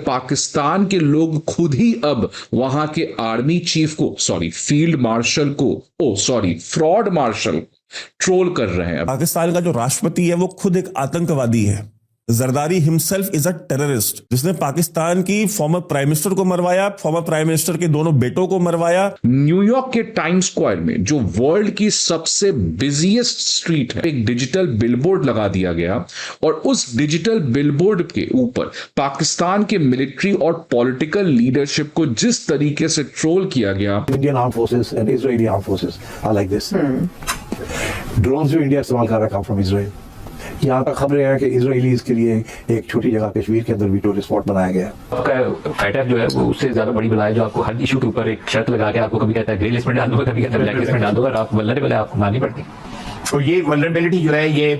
पाकिस्तान के लोग खुद ही अब वहां के आर्मी चीफ को फील्ड मार्शल को फ्रॉड मार्शल ट्रोल कर रहे हैं। पाकिस्तान का जो राष्ट्रपति है वो खुद एक आतंकवादी है। Zardari himself is a terrorist, जिसने पाकिस्तान की फॉर्मर प्राइम मिनिस्टर को मरवाया, फॉर्मर प्राइम मिनिस्टर के दोनों बेटों को मरवाया। न्यूयॉर्क के टाइम्स स्क्वायर में, जो वर्ल्ड की सबसे बिजिएस्ट स्ट्रीट है, एक डिजिटल बिलबोर्ड लगा दिया गया और उस डिजिटल बिलबोर्ड के ऊपर पाकिस्तान के मिलिट्री और पॉलिटिकल लीडरशिप को जिस तरीके से ट्रोल किया गया। Indian arm forces and Israeli arm forces are like this. Drones जो इंडिया इस्तेमाल कर रहा है फ्रॉम इजराइल। यहाँ तक खबरें हैं कि इजरायलीज के लिए एक छोटी जगह कश्मीर के अंदर भी टूरिस्ट स्पॉट बनाया गया है। आपका फाइटर जो है वो उससे ज्यादा बड़ी बला है, जो आपको हर इशू के ऊपर एक शर्त लगा के आपको कभी कहता है ग्रे लिस्ट में डाल दूंगा, कभी कहता है ब्लैक लिस्ट में डाल दूंगा, आप वल्नरेबल है, आपको माननी पड़ती। तो ये वल्नरेबिलिटी जो है ये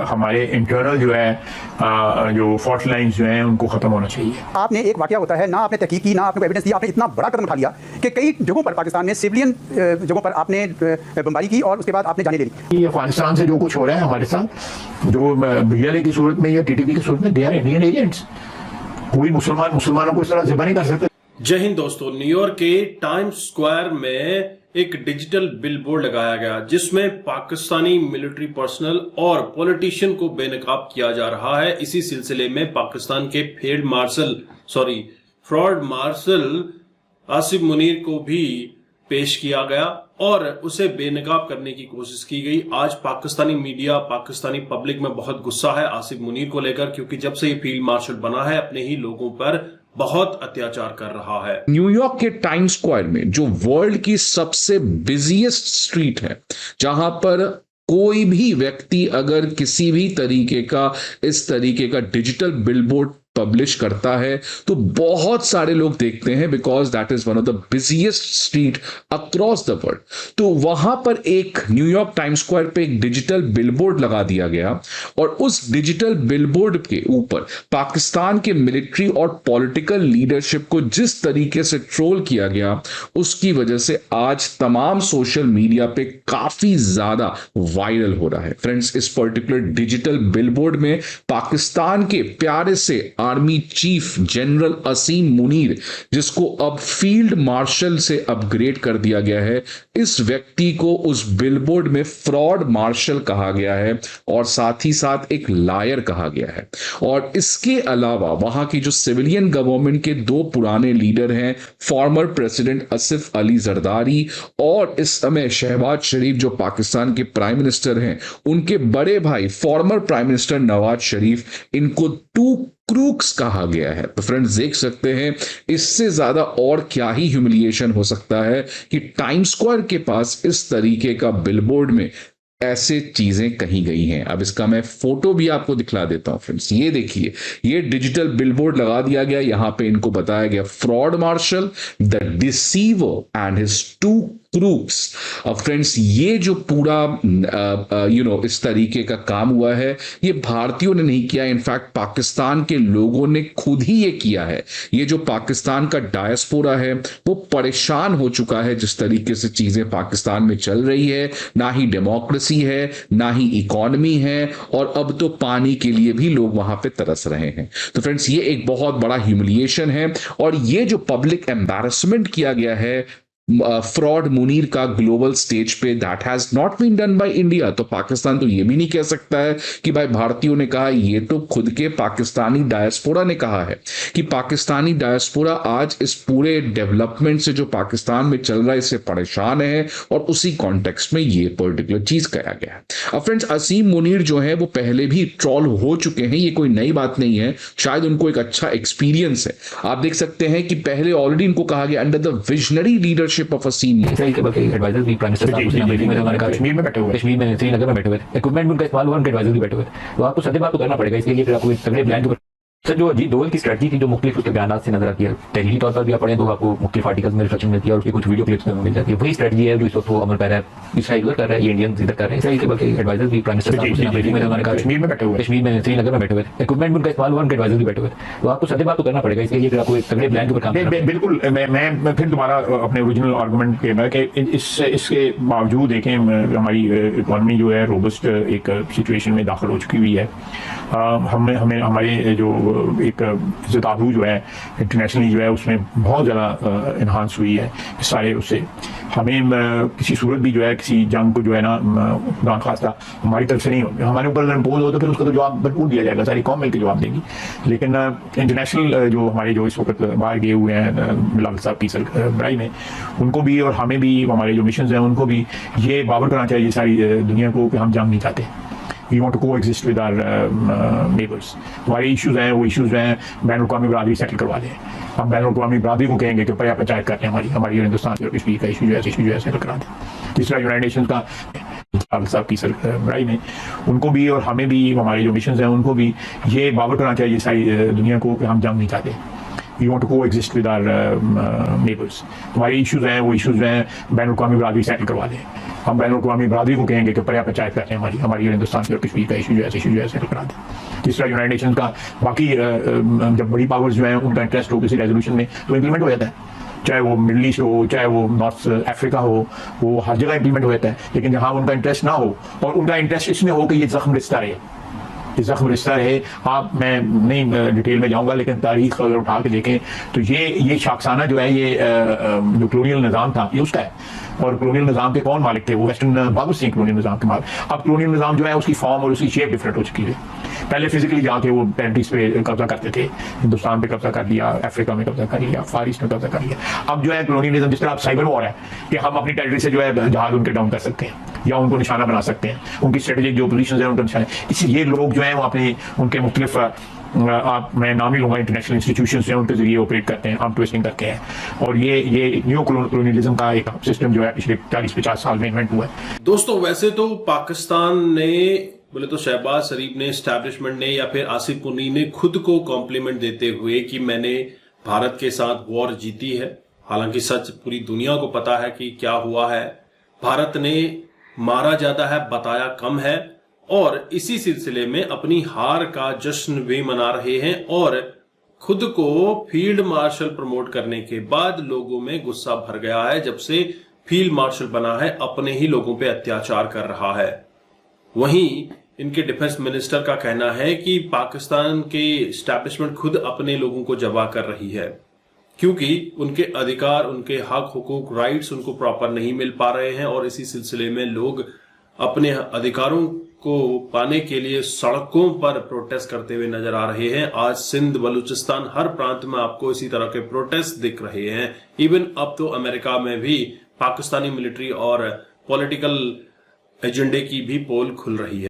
हमारे इंटरनल जो है जो फॉल्ट लाइन्स जो हैं उनको खत्म होना चाहिए। आपने एक वाकया होता है, ना आपने तहकीक की, ना आपने एविडेंस दिया, आपने इतना बड़ा कदम उठा लिया कि कई जगहों पर पाकिस्तान में सिविलियन जगहों पर आपने बमबारी की और उसके बाद आपने जाने ले ली। ये अफगानिस्तान से जो कुछ हो रहा है हमारे साथ, जो BLA की सूरत में या TTP की सूरत में, दे आर इंडियन एजेंट्स। कोई मुसलमानों को इस तरह ज़िबा नहीं कर सकते। जय हिंद दोस्तों, न्यूयॉर्क के टाइम्स स्क्वायर में एक डिजिटल बिलबोर्ड लगाया गया जिसमें पाकिस्तानी मिलिट्री पर्सनल और पॉलिटिशियन को बेनकाब किया जा रहा है। इसी सिलसिले में पाकिस्तान के फ्रॉड मार्शल आसिफ मुनीर को भी पेश किया गया और उसे बेनकाब करने की कोशिश की गई। आज पाकिस्तानी मीडिया, पाकिस्तानी पब्लिक में बहुत गुस्सा है आसिफ मुनीर को लेकर, क्योंकि जब से ये फील्ड मार्शल बना है अपने ही लोगों पर बहुत अत्याचार कर रहा है। न्यूयॉर्क के टाइम्स स्क्वायर में, जो वर्ल्ड की सबसे बिजिएस्ट स्ट्रीट है, जहां पर कोई भी व्यक्ति अगर किसी भी तरीके का इस तरीके का डिजिटल बिलबोर्ड पब्लिश करता है तो बहुत सारे लोग देखते हैं, because that is one of the busiest street across the world. तो वहां पर एक न्यूयॉर्क टाइम्स स्क्वायर पे एक डिजिटल बिलबोर्ड लगा दिया गया और उस डिजिटल बिलबोर्ड के ऊपर पाकिस्तान के मिलिट्री और पॉलिटिकल लीडरशिप को जिस तरीके से ट्रोल किया गया, उसकी वजह से आज तमाम सोशल मीडिया पे काफी ज्यादा वायरल हो रहा है। फ्रेंड्स, इस पर्टिकुलर डिजिटल बिलबोर्ड में पाकिस्तान के प्यारे से आर्मी चीफ जनरल असीम मुनीर, जिसको अब फील्ड मार्शल से अपग्रेड कर दिया गया है, इस व्यक्ति को उस बिलबोर्ड में फ्रॉड मार्शल कहा गया है और साथ ही साथ एक लायर कहा गया है। और इसके अलावा वहां की जो सिविलियन गवर्नमेंट के दो पुराने लीडर हैं, फॉर्मर प्रेसिडेंट आसिफ अली जरदारी और इस समय शहबाज शरीफ जो पाकिस्तान के प्राइम मिनिस्टर हैं, उनके बड़े भाई former prime minister Nawaz Sharif, इनको टू क्रूक्स कहा गया है। तो फ्रेंड्स, देख सकते हैं इससे ज्यादा और क्या ही ह्यूमिलिएशन हो सकता है कि टाइम्स स्क्वायर के पास इस तरीके का बिलबोर्ड में ऐसे चीजें कही गई हैं। अब इसका मैं फोटो भी आपको दिखला देता हूं। फ्रेंड्स, ये देखिए, ये डिजिटल बिलबोर्ड लगा दिया गया, यहां पे इनको बताया गया fraud marshal, the deceiver and his two crooks. अब फ्रेंड्स, ये जो पूरा इस तरीके का काम हुआ है, ये भारतीयों ने नहीं किया, इनफैक्ट पाकिस्तान के लोगों ने खुद ही ये किया है। ये जो पाकिस्तान का डायस्पोरा है वो परेशान हो चुका है जिस तरीके से चीजें पाकिस्तान में चल रही है। ना ही डेमोक्रेसी है, ना ही इकोनॉमी है, और अब तो पानी के लिए भी लोग वहां पे तरस रहे हैं। तो फ्रेंड्स, ये एक बहुत बड़ा ह्यूमिलिएशन है और ये जो पब्लिक एम्बैरसमेंट किया गया है फ्रॉड मुनीर का ग्लोबल स्टेज पे, that has not been done by India. तो पाकिस्तान तो ये भी नहीं कह सकता है कि भाई भारतीयों ने कहा, ये तो खुद के पाकिस्तानी डायस्पोरा ने कहा है कि पाकिस्तानी डायस्पोरा आज इस पूरे डेवलपमेंट से जो पाकिस्तान में चल रहा है इससे परेशान है और उसी कॉन्टेक्स्ट में ये पर्टिकुलर चीज कहा गया है। अब फ्रेंड्स, असीम मुनीर जो है वो पहले भी ट्रॉल हो चुके हैं, ये कोई नई बात नहीं है, शायद उनको एक अच्छा एक्सपीरियंस है। आप देख सकते हैं कि पहले ऑलरेडी इनको कहा गया under the visionary leadership of Asim advisor भी प्राइम मिनिस्टर कश्मीर में बैठे हुए, कश्मीर में श्रीनगर में बैठे हुए, इक्विपमेंट भी उनका इस्तेमाल हुआ, उनके एडवाइजर भी बैठे हुए। तो आपको सदे बात तो करना पड़ेगा, इसके लिए फिर आपको तगड़े प्लान सर जो अजीत डोवल की स्ट्रेटजी थी जो मुख्तलिफ उसके बयान से नजर आती है, तहरीरी तौर पर भी आप पढ़ें तो आपको मुख्तलिफ आर्टिकल्स में रिफ्लेक्शन मिलती है और उसकी कुछ वीडियो क्लिप्स में मिल जाती है। वही स्ट्रेटजी है जो इस वक्त वो अमल पैरा है। इसराइल उधर कर रहा है, ये इंडियन इधर कर रहे हैं। इसराइल के बल्कि एडवाइजर भी प्राइम मिनिस्टर कश्मीर में बैठे हुए, कश्मीर में श्रीनगर में बैठे हुए, इक्विपमेंट भी उनका इस्तेमाल हुआ, उनके एडवाइजर भी बैठे हुए। तो आपको सदे बात तो करना पड़ेगा इसके लिए फिर आपको एक तगड़े प्लान के ऊपर काम करना पड़ेगा। बिल्कुल। मैं फिर दोबारा अपने ओरिजिनल आर्गुमेंट के कि इसके बावजूद देखें हमारी इकॉनमी जो है रोबस्ट एक सिचुएशन में दाखिल हो चुकी हुई है। हमें हमारे जो एक इज्जत आबरू जो है इंटरनेशनली जो है उसमें बहुत ज़्यादा इन्हांस हुई है सारे उससे। हमें किसी सूरत भी जो है किसी जंग को जो है ना खुदा खास्ता हमारी तरफ से नहीं हो, हमारे ऊपर अगर इम्पोज हो तो फिर उसका तो जवाब भरपूर दिया जाएगा, सारी कौम मिलकर जवाब देगी। लेकिन इंटरनेशनल जो हमारे जो इस वक्त बाहर गए हुए हैं बिलावल साहब की सरबराही में, उनको भी और हमें भी हमारे जो मिशन हैं उनको भी ये बावर करना चाहिए सारी दुनिया को कि हम जंग नहीं चाहते। We want to coexist with our neighbors. हमारे इश्यूज हैं वो इश्यूज हैं बैनुल-अक़वामी बरादरी सेटल करवा दें। हम बैनुल-अक़वामी बरादरी को कहेंगे कि पया पंचायत करते हैं हमारी हिंदुस्तान और कश्मीर का इशू जो है सेटल करा दें। तीसरा यूनाइटेड नेशंस का साहब की सरबराही में, उनको भी और हमें भी हमारे जो मिशन हैं उनको भी ये बावर करना चाहिए सारी दुनिया को कि हम जंग नहीं चाहते। We want to coexist with our neighbors. हमारे इश्यूज हैं वो इश्यूज हैं बैनुल-अक़वामी बरादरी सेटल करवा दें। हम बैनुल-अक़वामी बरादरी को कहेंगे कि पया पंचायत करते हैं हमारी हिंदुस्तान और कश्मीर का इशू जो है सेटल करा दें। तीसरा यूनाइटेड नेशंस का बाकी जब बड़ी पावर्स जो हैं उनका इंटरेस्ट हो किसी रेजोल्यूशन में तो इम्प्लीमेंट हो जाता है, चाहे वो मिडल ईस्ट हो चाहे वो नॉर्थ अफ्रीका हो, वो हर जगह इंप्लीमेंट हो जाता है। लेकिन जहाँ उनका इंटरेस्ट ना हो और उनका इंटरेस्ट इसमें हो कि ये जख्म रिश्ता रहे, जख्म रिश्ता है। आप मैं नहीं डिटेल में जाऊंगा लेकिन तारीख अगर उठा के देखें तो ये शाखसाना जो है ये जो कॉलोनियल निज़ाम था ये उसका है। और कॉलोनियल निज़ाम के कौन मालिक थे? वो वेस्टर्न बाबर सिंह कॉलोनियल निज़ाम के मालिक। अब कॉलोनियल निज़ाम जो है उसकी फॉर्म और उसकी शेप डिफरेंट हो चुकी है। पहले फिजिकली जाके वो टेरिटरीज पे कब्जा करते थे, हिंदुस्तान पे कब्जा कर लिया, अफ्रीका में कब्जा कर लिया, फार ईस्ट में कब्जा कर लिया। अब जो है कॉलोनियलिज्म जिस तरह अब साइबर वॉर है कि हम अपनी टेरिटरी से जो है जहाज उनके डाउन कर सकते हैं या उनको निशाना बना सकते हैं, उनकी स्ट्रेटेजिक जो पोजीशंस हैं उनका निशाना। इसलिए लोग जो है वो अपने उनके मुख्तलिफ मैं नाम ही लूंगा इंटरनेशनल इंस्टीट्यूशंस हैं उनके जरिए ऑपरेट करते हैं, आर्म ट्विस्टिंग करके हैं। और ये न्यू कॉलोनियलिज्म का एक सिस्टम जो है पिछले 40-50 साल में इन्वेंट हुआ है। दोस्तों वैसे तो पाकिस्तान ने बोले तो शहबाज शरीफ ने, एस्टैब्लिशमेंट ने या फिर आसिफ मुनीर ने खुद को कॉम्प्लीमेंट देते हुए कि मैंने भारत के साथ वॉर जीती है। हालांकि सच पूरी दुनिया को पता है कि क्या हुआ है। भारत ने मारा ज्यादा है, बताया कम है और इसी सिलसिले में अपनी हार का जश्न भी मना रहे हैं और खुद को फील्ड मार्शल प्रमोट करने के बाद लोगों में गुस्सा भर गया है। जब से फील्ड मार्शल बना है अपने ही लोगों पे अत्याचार कर रहा है। वहीं इनके डिफेंस मिनिस्टर का कहना है कि पाकिस्तान के एस्टैब्लिशमेंट खुद अपने लोगों को जबा कर रही है क्योंकि उनके अधिकार, उनके हक, हुकूक, राइट्स उनको प्रॉपर नहीं मिल पा रहे हैं और इसी सिलसिले में लोग अपने अधिकारों को पाने के लिए सड़कों पर प्रोटेस्ट करते हुए नजर आ रहे हैं। आज सिंध, बलूचिस्तान, हर प्रांत में आपको इसी तरह के प्रोटेस्ट दिख रहे हैं। इवन अब तो अमेरिका में भी पाकिस्तानी मिलिट्री और पॉलिटिकल एजेंडे की भी पोल खुल रही है।